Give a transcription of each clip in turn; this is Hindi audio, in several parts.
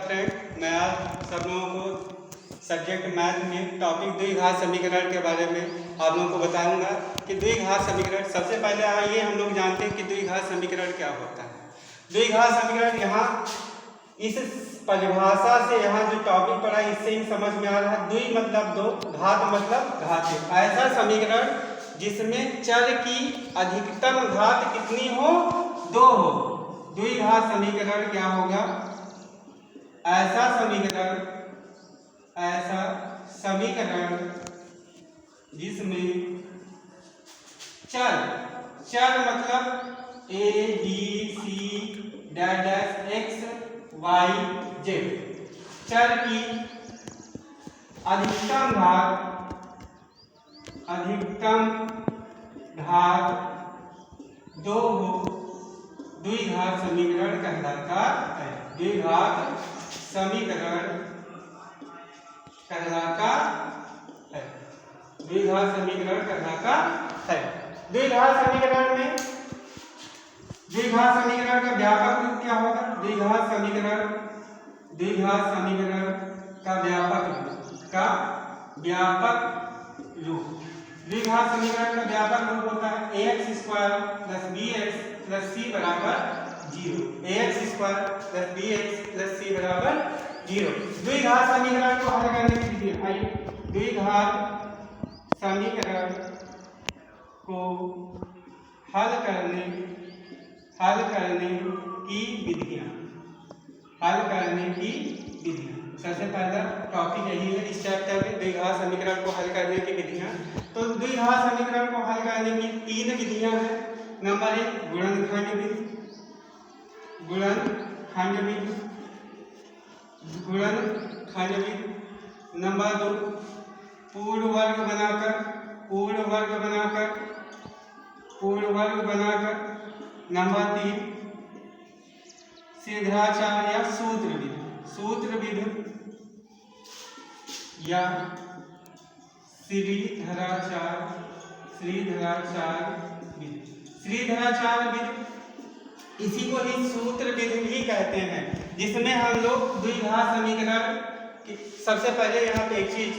फ्रेंड, मैं आज सब लोगों को सब्जेक्ट मैथ में टॉपिक द्विघात समीकरण के बारे में आप लोगों को बताऊंगा कि द्विघात समीकरण। सबसे पहले आइए हम लोग जानते हैं कि द्विघात समीकरण क्या होता है। द्विघात समीकरण यहाँ इस परिभाषा से यहाँ जो टॉपिक पढ़ा है इससे ही समझ में आ रहा है। द्वि मतलब दो, घात मतलब घातीय। ऐसा समीकरण जिसमें चर की अधिकतम घात कितनी हो, दो हो। द्विघात समीकरण क्या होगा? ऐसा समीकरण जिसमें चर मतलब a b c dash x y z, चर की अधिकतम घात दो हो, द्विघात समीकरण कहलाता है। द्विघात समीकरण कहलाता है। द्विघात समीकरण कहलाता है। द्विघात समीकरण का व्यापक रूप क्या होगा? द्विघात समीकरण का व्यापक रूप होता है ax square plus bx plus c बराबर 0। ax square plus bx plus c बराबर 0। द्विघात समीकरण को हल करने की विधि। आइए, द्विघात समीकरण को हल करने की विधियां। सबसे पहला टॉपिक यही है इस चैप्टर में, द्विघात समीकरण को हल करने की विधियां। तो द्विघात समीकरण को हल करने की तीन विधियां हैं। नंबर 1 गुणनखंड विधि, नंबर 2 पूर्ण वर्ग बनाकर, नंबर 3 सिद्धाचार या सूत्र विधि या श्रीधराचार विधि। इसी को ही सूत्र विधि भी कहते हैं, जिसमें हम लोग द्विघात समीकरण की सबसे पहले यहाँ पे एक चीज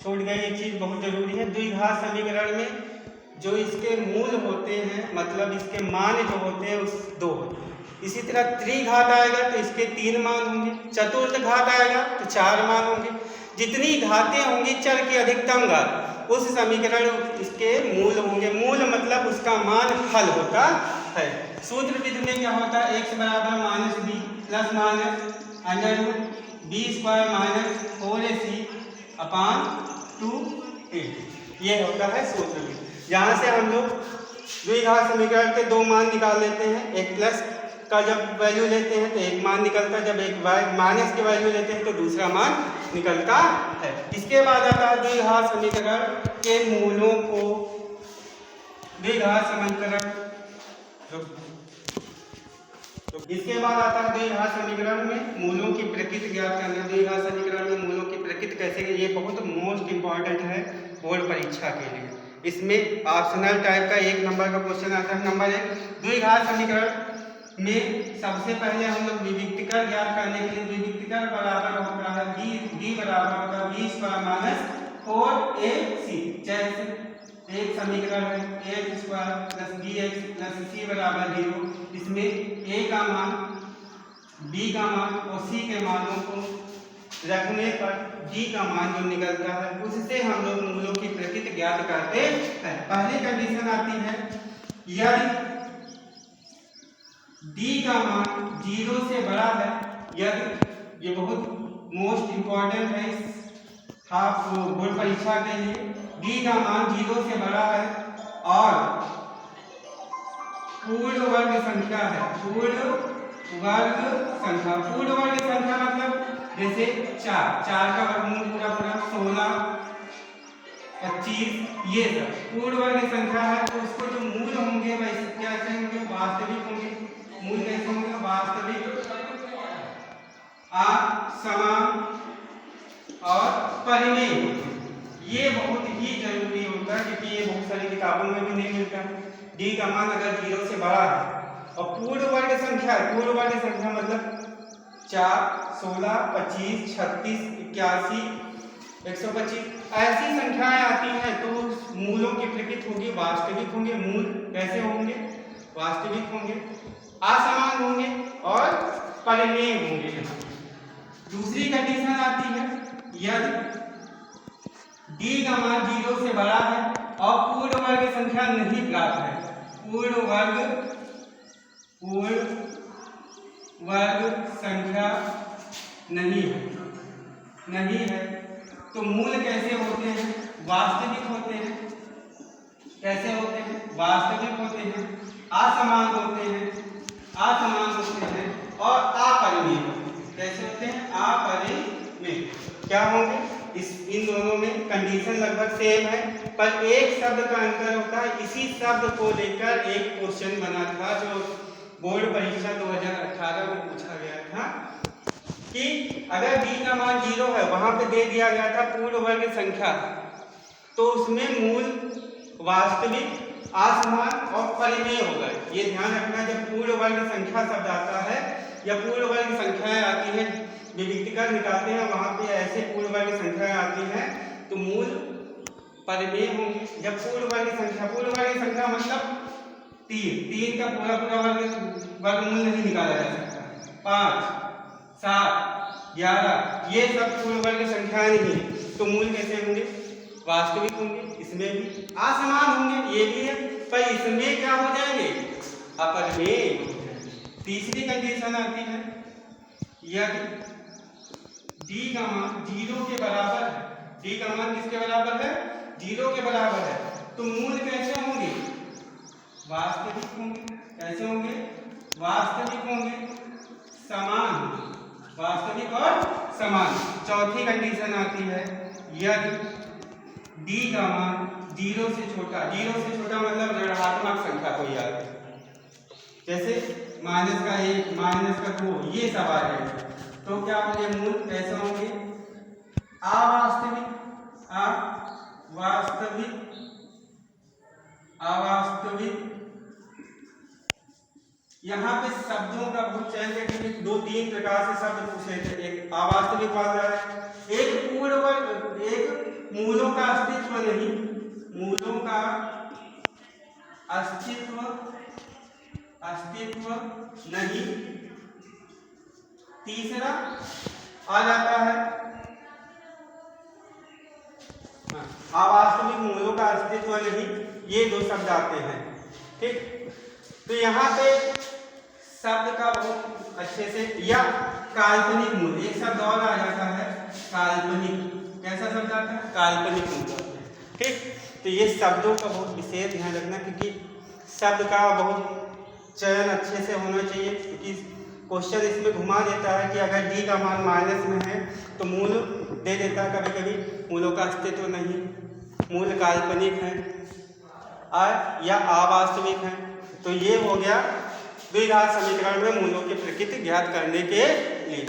छोड़ गई, एक चीज बहुत जरूरी है। द्विघात समीकरण में जो इसके मूल होते हैं, मतलब इसके मान जो होते हैं उस दो होते हैं। इसी तरह त्रिघात आएगा तो इसके 3 मान होंगे, चतुर्थ घात आएगा तो 4 मान होंगे। जितनी घातें होंगी चर की अधिकतम घात, उस समीकरण इसके मूल होंगे। मूल मतलब उसका मान हल होता है। सूत्र विधि में क्या होता है? x बराबर minus b plus minus under root b square minus 4ac upon 2a, ये होता है सूत्र विधि। यहाँ से हम लोग द्विघात समीकरण के दो मान निकाल लेते हैं। एक प्लस का जब वैल्यू लेते हैं तो एक मान निकलता है, जब एक माइनस की वैल्यू लेते हैं तो दूसरा मान निकलता है। इसके बाद आता है द्विघात समीकरण के मूलों को इसके बाद आता है द्विघात समीकरण में मूलों की प्रकृति ज्ञात करना। द्विघात समीकरण में मूलों की प्रकृति कैसे, ये बहुत मोस्ट इंपॉर्टेंट है बोर्ड परीक्षा के लिए। इसमें ऑप्शनल टाइप का 1 नंबर का क्वेश्चन आता है। नंबर 1 द्विघात समीकरण में सबसे पहले हम लोग विविक्तिकर ज्ञात करने के लिए, विविक्तिकर बराबर होता है b बराबर होता है b स्क्वायर माइनस 4ac। जैसे एक समीकरण है ax square plus bx plus c बराबर 0। इसमें a का मान, b का मान और c के मानों को रखने पर d का मान जो निकलता है उससे हम लोग मूलों की प्रकृति ज्ञात करते हैं। पहली कंडीशन आती है यदि d का मान 0 से बड़ा है, यदि, ये बहुत मोस्ट इंपॉर्टेंट है हाफ बोर्ड परीक्षा के लिए, d का मान 0 से बड़ा है और पूर्ण वर्ग संख्या है। पूर्ण वर्ग संख्या मतलब जैसे 4 का वर्गमूल पूरा 16 25, ये सब पूर्ण वर्ग संख्या है। तो उसको जो मूल होंगे वैसे कैसे होंगे? वास्तविक होंगे। मूल कैसे होंगे? वास्तविक, समान और परिमेय। ये बहुत ही जरूरी होता है क्योंकि ये बहुत सारी किताबों में भी नहीं मिलता है। d का मान अगर 0 से बड़ा है और पूर्ण वर्ग संख्या मतलब 4, 16, 25, 36, 81, 125 ऐसी संख्याएं आती हैं तो मूलों की प्रकृति होगी वास्तविक होंगे। मूल कैसे होंगे? वास्तविक होंगे, असमान होंगे और परिमेय होंगे। दूसरी कंडीशन आती है यदि d का मान 0 से बड़ा है और पूर्ण वर्ग संख्या नहीं प्राप्त है। पूर्ण वर्ग संख्या नहीं है तो मूल कैसे होते हैं? वास्तविक होते हैं। कैसे होते हैं? वास्तविक होते हैं, असमान होते हैं और अपरिमेय। कैसे होते हैं? अपरिमेय। क्या होंगे? इन दोनों में कंडीशन लगभग सेम है, पर एक शब्द का अंतर होता है। इसी शब्द को लेकर एक क्वेश्चन बना था जो बोर्ड परीक्षा 2018 में पूछा गया था कि अगर d का मान 0 है, वहां पे दे दिया गया था पूर्ण वर्ग संख्या, तो उसमें मूल वास्तविक, असमान और परिमेय होगा। ये ध्यान रखना, जब पूर्ण वर्ग संख्या शब्द आता है या पूर्ण वर्ग संख्याएं आती हैं, विविक्तिकर निकालते हैं, वहां पे ऐसे पूर्ण वर्ग संख्याएं आती हैं तो मूल परिमेय होंगे। जब पूर्ण वर्ग संख्या मतलब 3 का पूरा वर्गमूल नहीं निकाला जा सकता। 5, 7, 11 ये सब पूर्ण वर्ग संख्याएं नहीं है तो मूल कैसे होंगे? वास्तविक होंगे। इसमें भी असमान होंगे, ये भी है, पर इसमें क्या हो जाएंगे? अपरिमेय। तीसरी कंडीशन आती है यदि d का मान 0 के बराबर है। d का मान किसके बराबर है? 0 के बराबर है तो मूल कैसे होंगे? वास्तविक होंगे। कैसे होंगे? वास्तविक होंगे, समान, वास्तविक और समान। चौथी कंडीशन आती है यदि d का मान 0 से छोटा मतलब ऋणात्मक संख्या कोई आ गई, जैसे -1, -2 ये सब आ गए तो क्या होंगे? मूल कैसे होंगे? अवास्तविक। यहाँ पे शब्दों का बहुत चयन करके 2-3 प्रकार से शब्द पूछे थे। एक अवास्तविक वाला है, एक पूर्ण वर्ग, एक मूलों का अस्तित्व नहीं। तीसरा आ जाता है अवास्तविक, मूलों का अस्तित्व नहीं। ये 2 शब्द आते हैं, ठीक। तो यहाँ पे शब्द का बहुत अच्छे से, या काल्पनिक मूल, एक शब्द और आ जाता है काल्पनिक। कैसा शब्द आता है? काल्पनिक मूल, ठीक। तो ये शब्दों का बहुत विशेष ध्यान रखना, क्योंकि शब्द का बहुत चयन अच्छे से होना चाहिए, क्योंकि क्वेश्चन इसमें घुमा देता है कि अगर d का मान माइनस में है तो मूल दे देता है, कभी कभी मूलों का अस्तित्व नहीं, मूल काल्पनिक है या अवास्तविक है। तो ये हो गया द्विघात समीकरण में मूलों की प्रकृति ज्ञात करने के लिए।